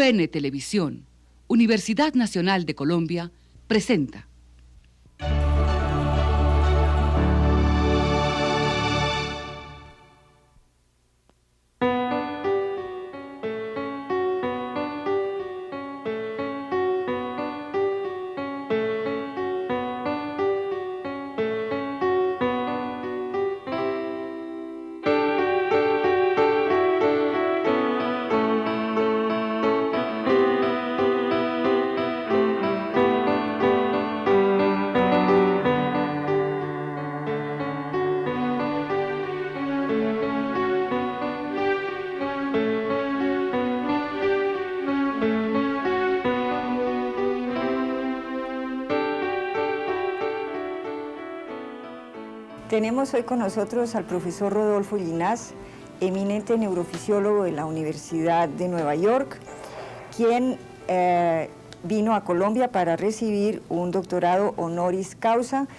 UN Televisión, Universidad Nacional de Colombia, presenta. Tenemos hoy con nosotros al profesor Rodolfo Ginás, eminente neurofisiólogo de la Universidad de Nueva York, quien vino a Colombia para recibir un doctorado honoris causa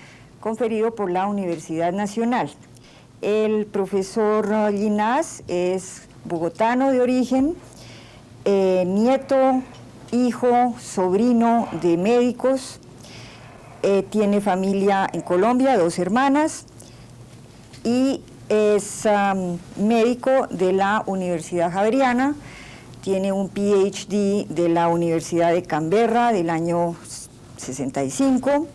conferido por la Universidad Nacional. El profesor Ginás es bogotano de origen, nieto, hijo, sobrino de médicos, tiene familia en Colombia, 2 hermanas, y es médico de la Universidad Javeriana, tiene un PhD de la Universidad de Canberra del año 65,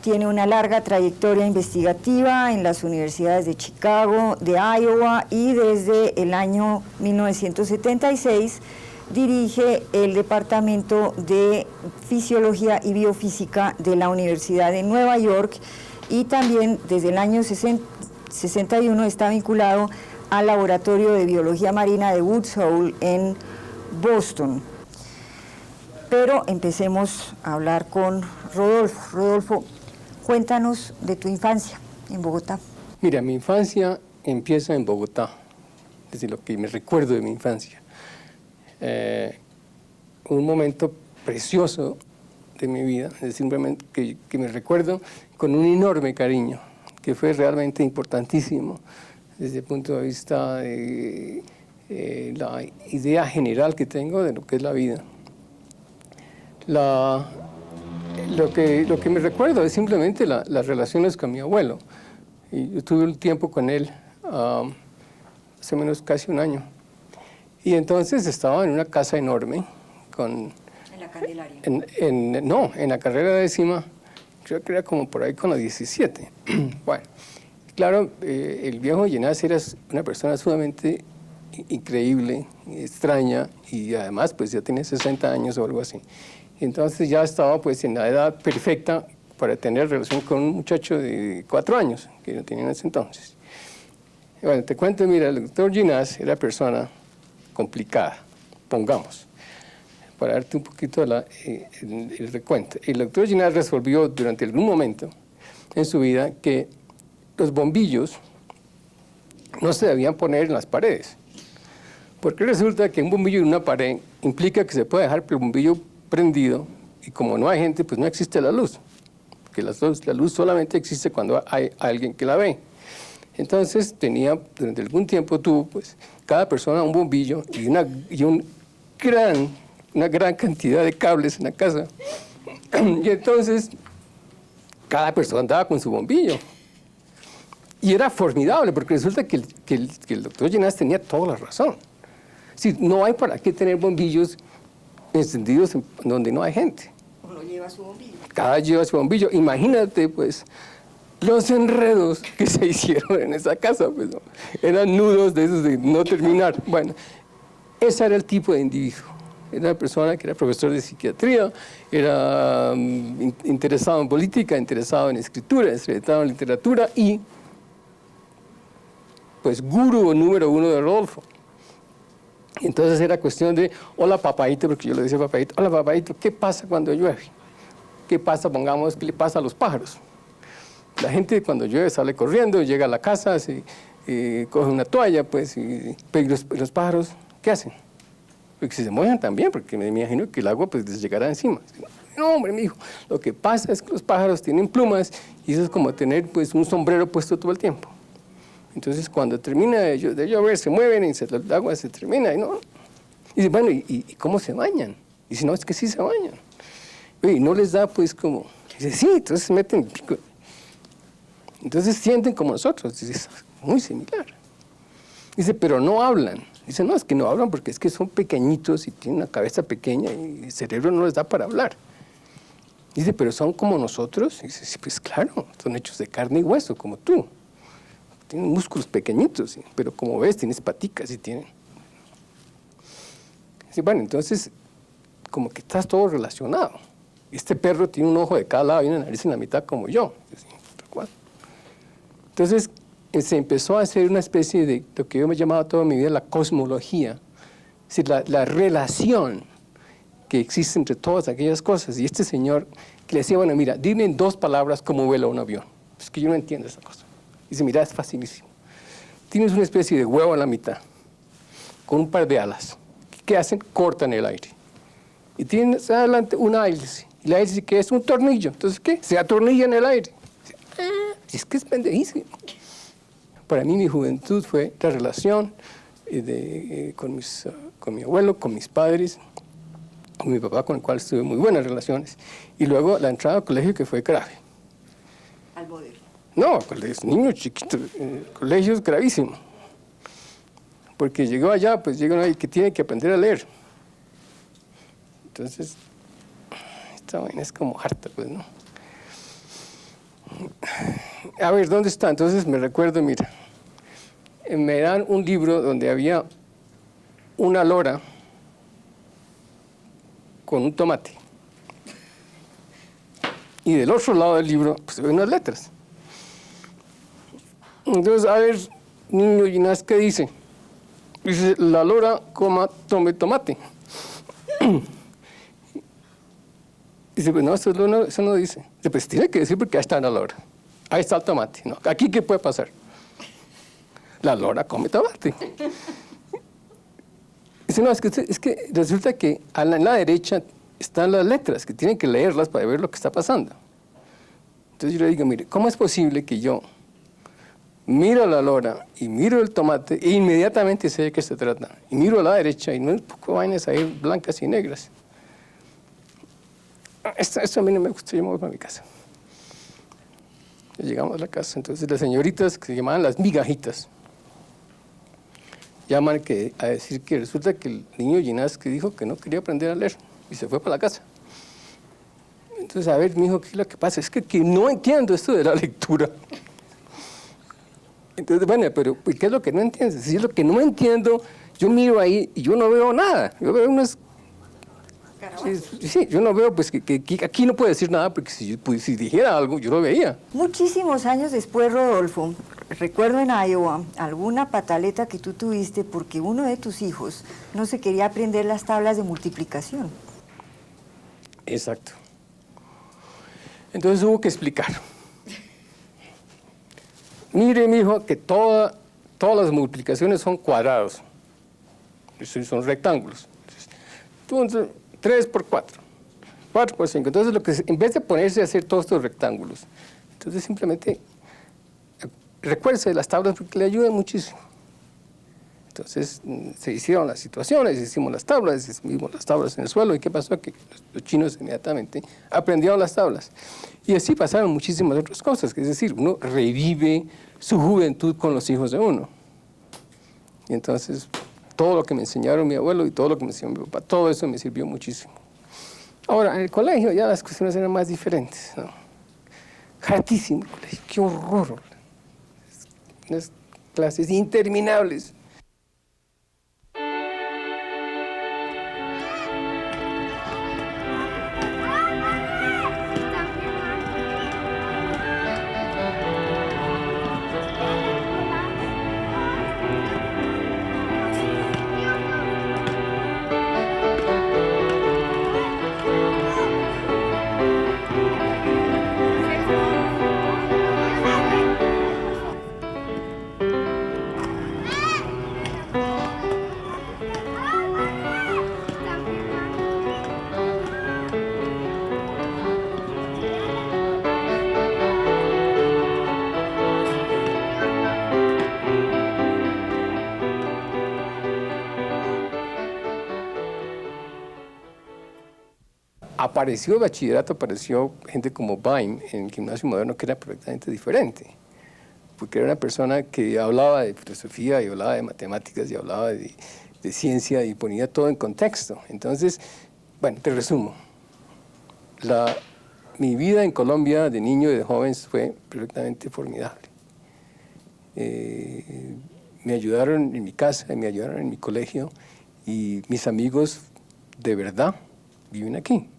tiene una larga trayectoria investigativa en las universidades de Chicago, de Iowa, y desde el año 1976 dirige el Departamento de Fisiología y Biofísica de la Universidad de Nueva York, y también desde el año 61 está vinculado al Laboratorio de Biología Marina de Woods Hole en Boston. Pero empecemos a hablar con Rodolfo. Rodolfo, cuéntanos de tu infancia en Bogotá. Mira, mi infancia empieza en Bogotá, desde lo que me recuerdo de mi infancia. Un momento precioso de mi vida, es decir, un momento que me recuerdo con un enorme cariño, que fue realmente importantísimo desde el punto de vista de la idea general que tengo de lo que es la vida. Lo que me recuerdo es simplemente las relaciones con mi abuelo. Y yo tuve un tiempo con él, hace menos casi un año. Y entonces estaba en una casa enorme con... ¿En la Candelaria? No, en la carrera décima, creo que era como por ahí con la 17. Bueno, claro, el viejo Ginás era una persona sumamente increíble, extraña, y además pues ya tenía 60 años o algo así. Entonces ya estaba pues en la edad perfecta para tener relación con un muchacho de 4 años, que no tenía en ese entonces. Bueno, te cuento, mira, el doctor Ginás era persona complicada, pongamos, para darte un poquito el recuento. El doctor Ginás resolvió durante algún momento en su vida que los bombillos no se debían poner en las paredes, porque resulta que un bombillo en una pared implica que se puede dejar el bombillo prendido, y como no hay gente, pues no existe la luz, porque la luz solamente existe cuando hay alguien que la ve. Entonces durante algún tiempo tuvo pues cada persona un bombillo y una gran cantidad de cables en la casa. Y entonces cada persona andaba con su bombillo. Y era formidable, porque resulta que el doctor Ginás tenía toda la razón. Si no hay para qué tener bombillos encendidos donde no hay gente. Uno lleva su bombillo. Cada lleva su bombillo. Imagínate, pues, los enredos que se hicieron en esa casa, pues, ¿no? Eran nudos de esos de no terminar. Bueno, ese era el tipo de individuo. Era una persona que era profesor de psiquiatría, era interesado en política, interesado en escritura, interesado en literatura y, pues, gurú número 1 de Rodolfo. Entonces era cuestión de, hola papaito, porque yo le decía papaito, hola papaito, ¿qué pasa cuando llueve? ¿Qué pasa, pongamos, qué le pasa a los pájaros? La gente cuando llueve sale corriendo, llega a la casa, coge una toalla, pues, y los pájaros, ¿qué hacen? Porque si se mojan también, porque me imagino que el agua pues les llegará encima. No, hombre, mijo, lo que pasa es que los pájaros tienen plumas y eso es como tener pues un sombrero puesto todo el tiempo. Entonces cuando termina de llover se mueven y el agua se termina y no. Y dice, bueno, ¿y cómo se bañan? Y dice, no, es que sí se bañan. Y no les da, pues, como... Dice, sí, entonces se meten el pico. Entonces sienten como nosotros. Dice, es muy similar. Dice, pero no hablan. Dice, no, es que no hablan porque es que son pequeñitos y tienen una cabeza pequeña y el cerebro no les da para hablar. Dice, pero son como nosotros. Dice, sí, pues claro, son hechos de carne y hueso, como tú. Tienen músculos pequeñitos, ¿sí? Pero como ves, tienes paticas y tienen... Dice, bueno, entonces, como que estás todo relacionado. Este perro tiene un ojo de cada lado y una nariz en la mitad como yo. Entonces, se empezó a hacer una especie de lo que yo me he llamado toda mi vida la cosmología, es decir, la relación que existe entre todas aquellas cosas. Y este señor que le decía, bueno, mira, dime en 2 palabras cómo vuela un avión. Es que yo no entiendo esa cosa. Dice, mira, es facilísimo. Tienes una especie de huevo a la mitad, con un par de alas. ¿Qué hacen? Cortan el aire. Y tienes adelante una hélice. Y la hélice, ¿qué es? Un tornillo. Entonces, ¿qué? Se atornilla en el aire. Es que es pendejísimo. Para mí mi juventud fue la relación con mi abuelo, con mis padres, con mi papá, con el cual tuve muy buenas relaciones. Y luego la entrada al colegio, que fue grave. Al moderno. No, niños chiquitos, colegio es gravísimo. Porque llegó allá, pues llega uno ahí que tiene que aprender a leer. Entonces, esta vaina es como harta, pues, ¿no? A ver, ¿dónde está? Entonces me recuerdo, mira, me dan un libro donde había una lora con un tomate. Y del otro lado del libro, pues hay unas letras. Entonces, a ver, niño Ginás, ¿qué dice? Dice, la lora, tome tomate. Dice, pues no, eso no dice. Dice, pues tiene que decir porque ahí está la lora. Ahí está el tomate. ¿No? ¿Aquí qué puede pasar? La lora come tomate. Dice, no, es que resulta que en la derecha están las letras, que tienen que leerlas para ver lo que está pasando. Entonces yo le digo, mire, ¿cómo es posible que yo miro a la lora y miro el tomate e inmediatamente sé de qué se trata? Y miro a la derecha y no hay un poco de vainas ahí blancas y negras. Esto a mí no me gusta, yo me voy para mi casa. Llegamos a la casa, entonces las señoritas que se llamaban las migajitas, llaman a decir que resulta que el niño Ginás que dijo que no quería aprender a leer y se fue para la casa. Entonces, a ver, mijo, ¿qué es lo que pasa? Es que no entiendo esto de la lectura. Entonces, bueno, pero ¿qué es lo que no entiendes? Si es lo que no entiendo, yo miro ahí y yo no veo nada. Yo veo unas... Sí, yo no veo, pues, que aquí no puedo decir nada, porque si dijera algo, yo lo veía. Muchísimos años después, Rodolfo, recuerdo en Iowa alguna pataleta que tú tuviste porque uno de tus hijos no se quería aprender las tablas de multiplicación. Exacto. Entonces hubo que explicar. Mire, mijo, que todas las multiplicaciones son cuadrados. Son rectángulos. Entonces, 3 por 4, 4 por 5. Entonces, en vez de ponerse a hacer todos estos rectángulos, entonces simplemente recuérdese de las tablas porque le ayudan muchísimo. Entonces, se hicieron las situaciones, hicimos las tablas en el suelo. ¿Y qué pasó? Que los chinos inmediatamente aprendieron las tablas. Y así pasaron muchísimas otras cosas. Es decir, uno revive su juventud con los hijos de uno. Y entonces, todo lo que me enseñaron mi abuelo y todo lo que me enseñó mi papá, todo eso me sirvió muchísimo. Ahora, en el colegio ya las cuestiones eran más diferentes, ¿no? Hartísimo el colegio, qué horror. Unas clases interminables. apareció el bachillerato, apareció gente como Bain en el gimnasio moderno, que era perfectamente diferente, porque era una persona que hablaba de filosofía y hablaba de matemáticas y hablaba de ciencia y ponía todo en contexto. Entonces, bueno, te resumo. Mi vida en Colombia de niño y de joven fue perfectamente formidable. Me ayudaron en mi casa, me ayudaron en mi colegio, y mis amigos de verdad viven aquí.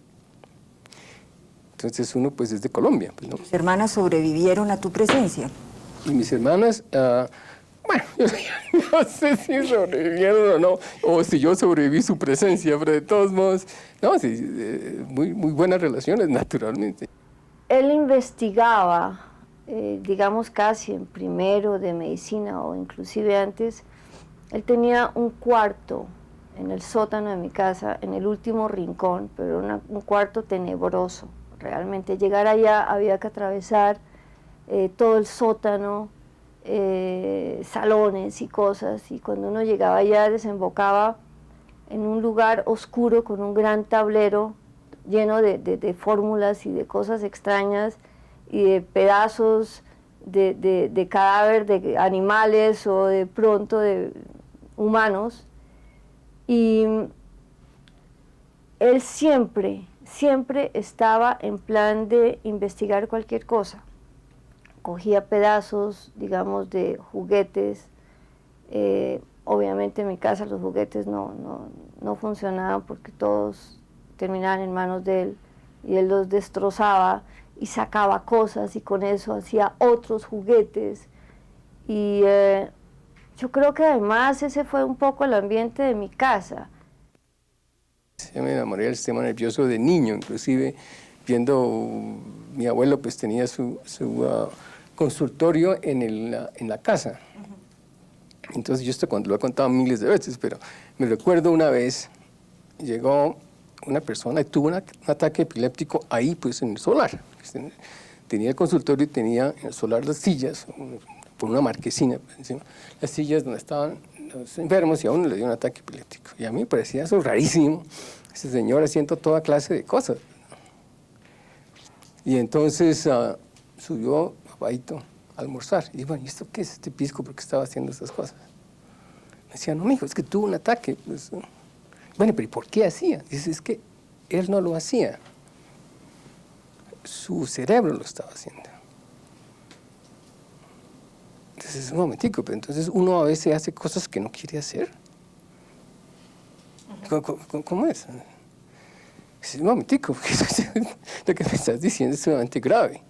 Entonces uno pues es de Colombia. Pues, ¿no? ¿Tus hermanas sobrevivieron a tu presencia? Y mis hermanas, bueno, yo no sé si sobrevivieron o no, o si yo sobreviví su presencia, pero de todos modos, no, sí, muy buenas relaciones, naturalmente. Él investigaba, digamos casi en primero de medicina o inclusive antes. Él tenía un cuarto en el sótano de mi casa, en el último rincón, pero un cuarto tenebroso. Realmente llegar allá había que atravesar todo el sótano, salones y cosas, y cuando uno llegaba allá desembocaba en un lugar oscuro con un gran tablero lleno de fórmulas y de cosas extrañas y de pedazos de cadáver de animales o de pronto de humanos. Y él siempre estaba en plan de investigar cualquier cosa. Cogía pedazos, digamos, de juguetes. Obviamente en mi casa los juguetes no funcionaban porque todos terminaban en manos de él, y él los destrozaba y sacaba cosas y con eso hacía otros juguetes. Y yo creo que además ese fue un poco el ambiente de mi casa. Yo me enamoré del sistema nervioso de niño, inclusive viendo, mi abuelo pues tenía su consultorio en la casa. Entonces yo esto cuando lo he contado miles de veces, pero me recuerdo una vez, llegó una persona y tuvo un ataque epiléptico ahí pues en el solar. Tenía el consultorio y tenía en el solar las sillas, por una marquesina encima, las sillas donde estaban los enfermos, y a uno le dio un ataque epiléptico. Y a mí me parecía eso rarísimo, ese señor haciendo toda clase de cosas. Y entonces subió papadito a almorzar. Y dijo, bueno, ¿y esto qué es este pisco? ¿Por qué estaba haciendo estas cosas? Me decía, no, mijo, es que tuvo un ataque. Pues, bueno, pero ¿y por qué hacía? Dice, es que él no lo hacía. Su cerebro lo estaba haciendo. Entonces, un momentico, pero entonces uno a veces hace cosas que no quiere hacer. ¿Cómo es? Un momentico, porque lo que me estás diciendo es sumamente grave.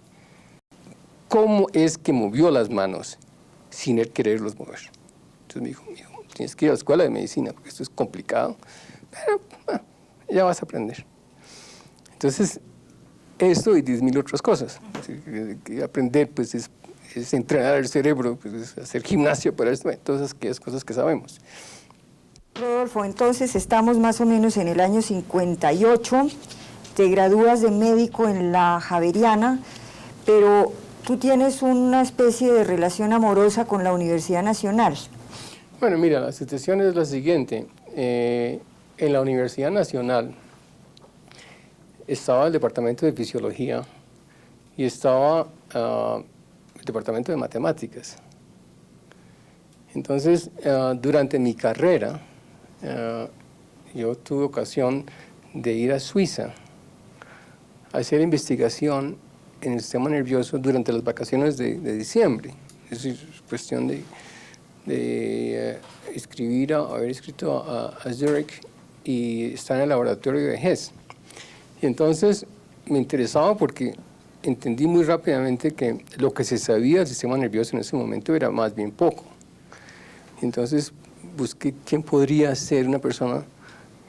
¿Cómo es que movió las manos sin él quererlos mover? Entonces me dijo, tienes que ir a la escuela de medicina, porque esto es complicado, pero bueno, ya vas a aprender. Entonces, esto y 10.000 otras cosas. Aprender, pues, es entrenar el cerebro, pues, es hacer gimnasio para esto, todas aquellas cosas que sabemos. Rodolfo, entonces estamos más o menos en el año 58, te gradúas de médico en la Javeriana, pero tú tienes una especie de relación amorosa con la Universidad Nacional. Bueno, mira, la situación es la siguiente. En la Universidad Nacional estaba el Departamento de Fisiología y estaba el Departamento de Matemáticas. Entonces, durante mi carrera, yo tuve ocasión de ir a Suiza a hacer investigación en el sistema nervioso durante las vacaciones de diciembre. Es cuestión de haber escrito a Zurich y estar en el laboratorio de Hess. Y entonces me interesaba porque entendí muy rápidamente que lo que se sabía del sistema nervioso en ese momento era más bien poco. Entonces busqué quién podría ser una persona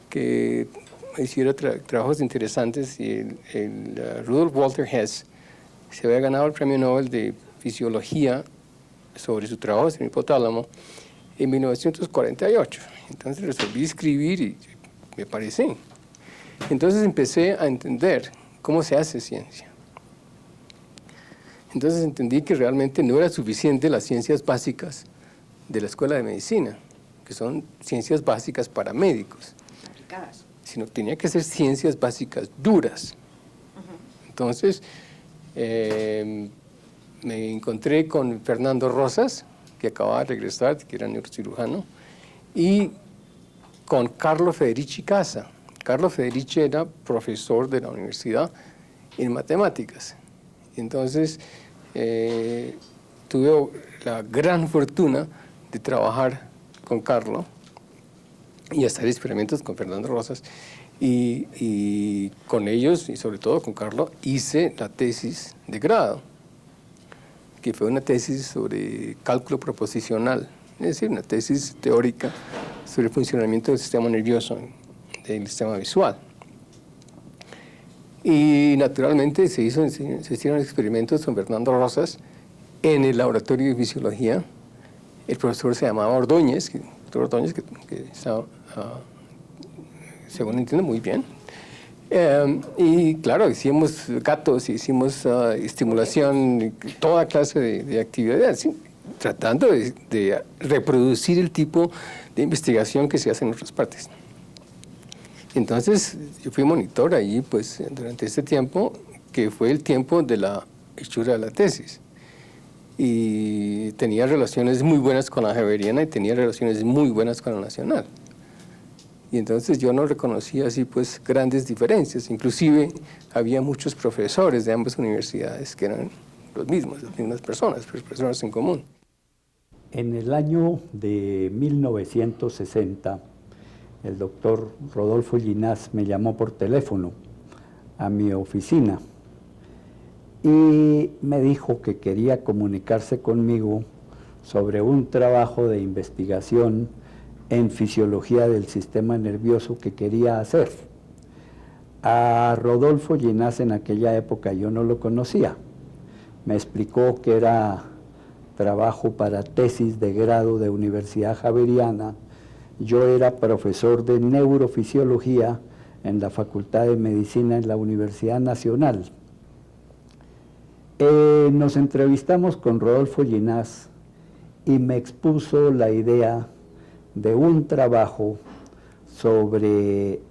que hiciera trabajos interesantes, y el Rudolf Walter Hess se había ganado el premio Nobel de Fisiología sobre su trabajo en el hipotálamo en 1948. Entonces resolví escribir y me parecí. Entonces empecé a entender cómo se hace ciencia. Entonces entendí que realmente no era suficiente las ciencias básicas de la Escuela de Medicina, que son ciencias básicas para médicos. Aplicadas. sino tenía que ser ciencias básicas duras. Entonces, me encontré con Fernando Rosas, que acababa de regresar, que era neurocirujano, y con Carlo Federici Casa. Carlo Federici era profesor de la universidad en matemáticas. Entonces, tuve la gran fortuna de trabajar con Carlo y hacer experimentos con Fernando Rosas. Y con ellos, y sobre todo con Carlo, hice la tesis de grado, que fue una tesis sobre cálculo proposicional, es decir, una tesis teórica sobre el funcionamiento del sistema nervioso, del sistema visual. Y naturalmente se hicieron experimentos con Fernando Rosas en el laboratorio de fisiología. El profesor se llamaba Ordóñez, que estaba, según entiendo, muy bien. Y claro, hicimos gatos, hicimos estimulación, toda clase de actividades, ¿sí? Tratando de reproducir el tipo de investigación que se hace en otras partes. Entonces, yo fui monitor ahí pues, durante este tiempo, que fue el tiempo de la hechura de la tesis. Y tenía relaciones muy buenas con la Javeriana y tenía relaciones muy buenas con la Nacional. Y entonces yo no reconocía así pues grandes diferencias. Inclusive había muchos profesores de ambas universidades que eran los mismos, las mismas personas, pero personas en común. En el año de 1960, el doctor Rodolfo Ginás me llamó por teléfono a mi oficina y me dijo que quería comunicarse conmigo sobre un trabajo de investigación en fisiología del sistema nervioso que quería hacer. A Rodolfo Ginás en aquella época yo no lo conocía. Me explicó que era trabajo para tesis de grado de Universidad Javeriana. Yo era profesor de neurofisiología en la Facultad de Medicina en la Universidad Nacional. Nos entrevistamos con Rodolfo Ginás y me expuso la idea de un trabajo sobre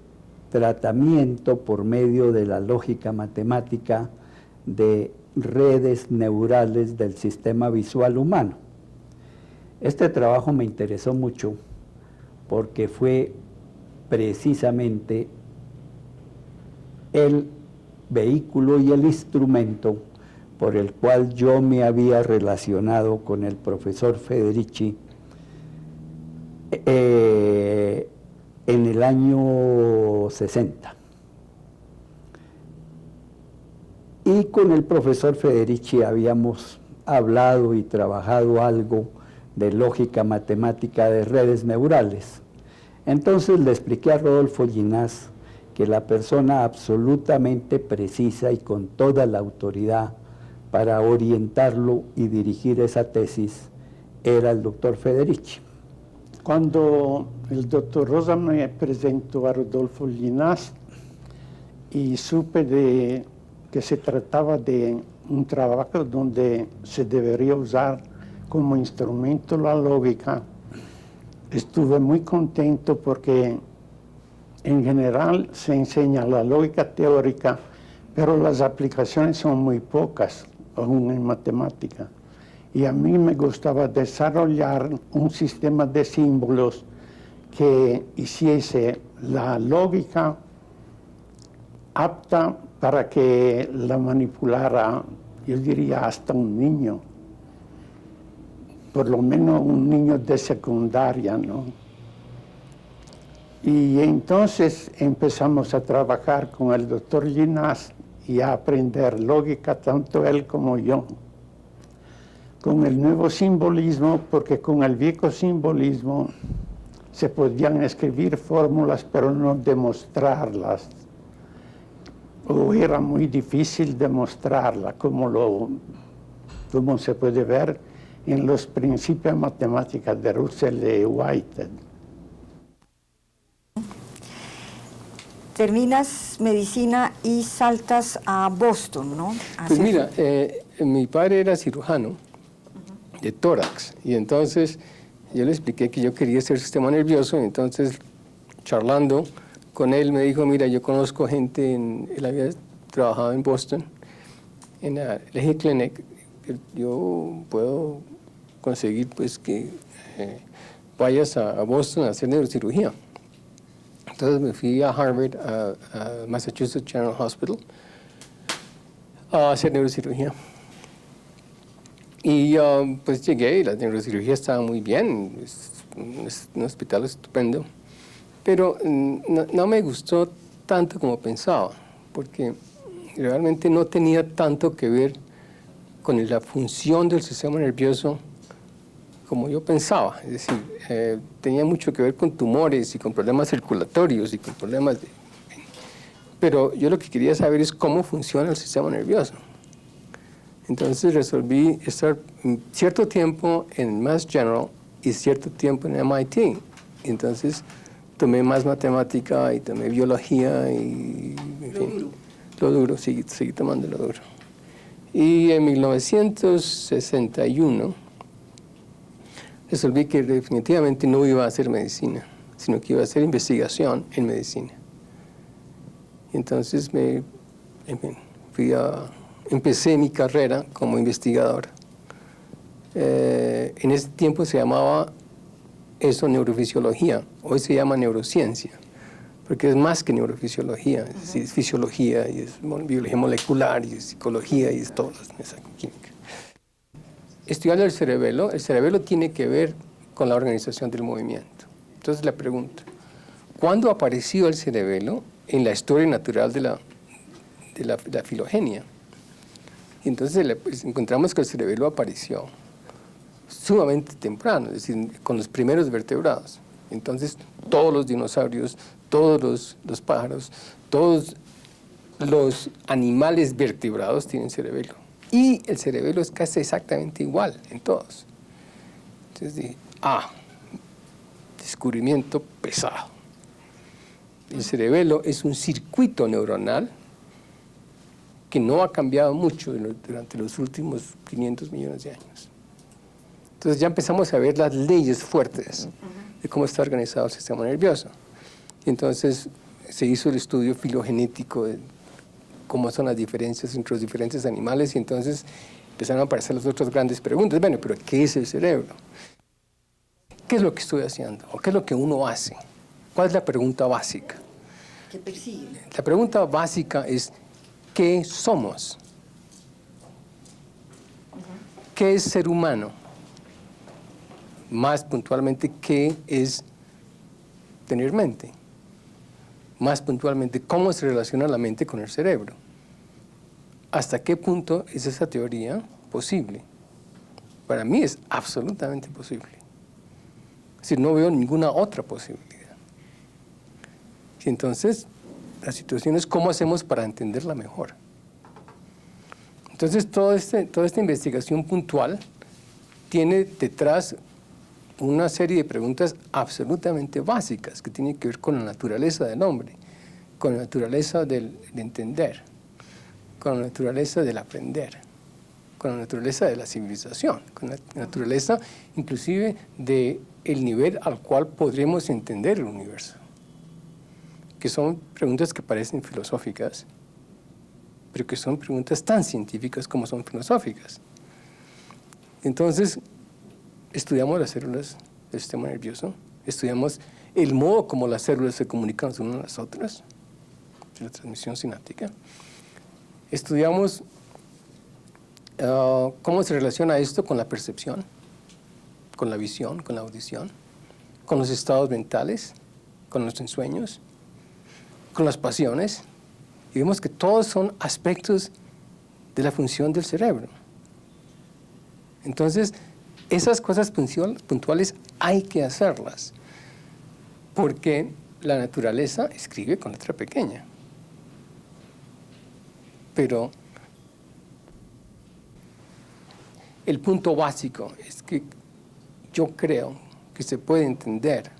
tratamiento por medio de la lógica matemática de redes neurales del sistema visual humano. Este trabajo me interesó mucho porque fue precisamente el vehículo y el instrumento por el cual yo me había relacionado con el profesor Federici en el año 60. Y con el profesor Federici habíamos hablado y trabajado algo de lógica matemática de redes neurales. Entonces le expliqué a Rodolfo Ginás que la persona absolutamente precisa y con toda la autoridad para orientarlo y dirigir esa tesis era el doctor Federici. Cuando el doctor Rosa me presentó a Rodolfo Ginás y supe que se trataba de un trabajo donde se debería usar como instrumento la lógica, estuve muy contento porque en general se enseña la lógica teórica, pero las aplicaciones son muy pocas, aún en matemática. Y a mí me gustaba desarrollar un sistema de símbolos que hiciese la lógica apta para que la manipulara, yo diría, hasta un niño. Por lo menos un niño de secundaria, ¿no? Y entonces empezamos a trabajar con el doctor Ginás y a aprender lógica, tanto él como yo. Con el nuevo simbolismo, porque con el viejo simbolismo se podían escribir fórmulas, pero no demostrarlas. O era muy difícil demostrarla, como se puede ver en los principios de matemáticas de Russell y Whitehead. Terminas medicina y saltas a Boston, ¿no? Pues mira, mi padre era cirujano de tórax, y entonces yo le expliqué que yo quería hacer sistema nervioso, y entonces charlando con él, me dijo, mira, yo conozco gente, él había trabajado en Boston, en la Leahy Clinic, yo puedo conseguir pues que vayas a Boston a hacer neurocirugía. Entonces me fui a Harvard, a Massachusetts General Hospital, a hacer neurocirugía. Y pues llegué y la neurocirugía estaba muy bien, es un hospital estupendo, pero no me gustó tanto como pensaba, porque realmente no tenía tanto que ver con la función del sistema nervioso como yo pensaba. Es decir, tenía mucho que ver con tumores y con problemas circulatorios y con problemas de... Pero yo lo que quería saber es cómo funciona el sistema nervioso. Entonces resolví estar cierto tiempo en Mass General y cierto tiempo en MIT. Entonces tomé más matemática y tomé biología y... En fin, lo duro, seguí tomando lo duro. Y en 1961 resolví que definitivamente no iba a hacer medicina, sino que iba a hacer investigación en medicina. Y entonces empecé mi carrera como investigador. En ese tiempo se llamaba eso neurofisiología, hoy se llama neurociencia, porque es más que neurofisiología, es decir, es fisiología, y es biología molecular, y es psicología, y es todo, es química. Estudiando el cerebelo tiene que ver con la organización del movimiento. Entonces la pregunta, ¿cuándo apareció el cerebelo en la historia natural de la filogenia? Y entonces pues, encontramos que el cerebelo apareció sumamente temprano, es decir, con los primeros vertebrados. Entonces todos los dinosaurios, todos los pájaros, todos los animales vertebrados tienen cerebelo. Y el cerebelo es casi exactamente igual en todos. Entonces dije, descubrimiento pesado. El cerebelo es un circuito neuronal que no ha cambiado mucho durante los últimos 500 millones de años. Entonces ya empezamos a ver las leyes fuertes de cómo está organizado el sistema nervioso. Y entonces se hizo el estudio filogenético de cómo son las diferencias entre los diferentes animales, y entonces empezaron a aparecer las otras grandes preguntas. Bueno, pero ¿qué es el cerebro? ¿Qué es lo que estoy haciendo? ¿O qué es lo que uno hace? ¿Cuál es la pregunta básica? ¿Qué persigue? La pregunta básica es, ¿qué somos? ¿Qué es ser humano? Más puntualmente, ¿qué es tener mente? Más puntualmente, ¿cómo se relaciona la mente con el cerebro? ¿Hasta qué punto es esa teoría posible? Para mí es absolutamente posible. Es decir, no veo ninguna otra posibilidad. Y entonces, la situación es cómo hacemos para entenderla mejor. Entonces, toda esta investigación puntual tiene detrás una serie de preguntas absolutamente básicas que tienen que ver con la naturaleza del hombre, con la naturaleza del entender, con la naturaleza del aprender, con la naturaleza de la civilización, con la naturaleza inclusive del nivel al cual podremos entender el universo, que son preguntas que parecen filosóficas, pero que son preguntas tan científicas como son filosóficas. Entonces, estudiamos las células del sistema nervioso, estudiamos el modo como las células se comunican las unas a las otras, la transmisión sináptica. Estudiamos cómo se relaciona esto con la percepción, con la visión, con la audición, con los estados mentales, con los ensueños, con las pasiones, y vemos que todos son aspectos de la función del cerebro. Entonces, esas cosas puntuales hay que hacerlas, porque la naturaleza escribe con letra pequeña. Pero el punto básico es que yo creo que se puede entender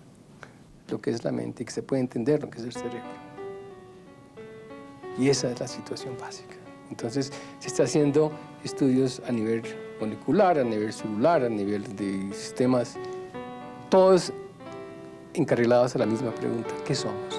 lo que es la mente y que se puede entender lo que es el cerebro. Y esa es la situación básica. Entonces, se está haciendo estudios a nivel molecular, a nivel celular, a nivel de sistemas, todos encarrilados a la misma pregunta: ¿qué somos?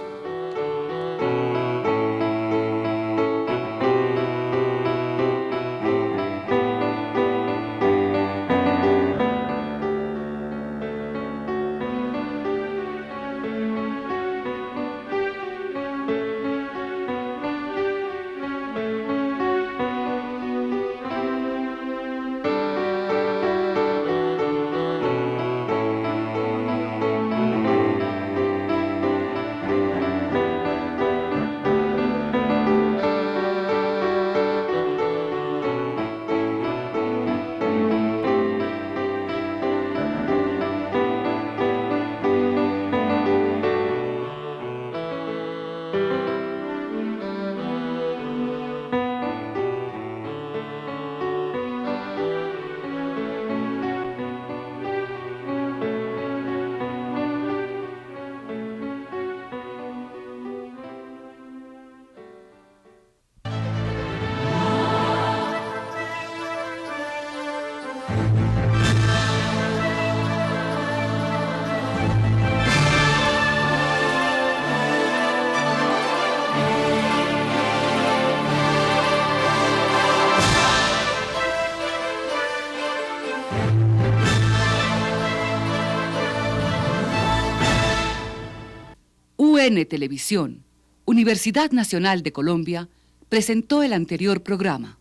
UN Televisión, Universidad Nacional de Colombia, presentó el anterior programa.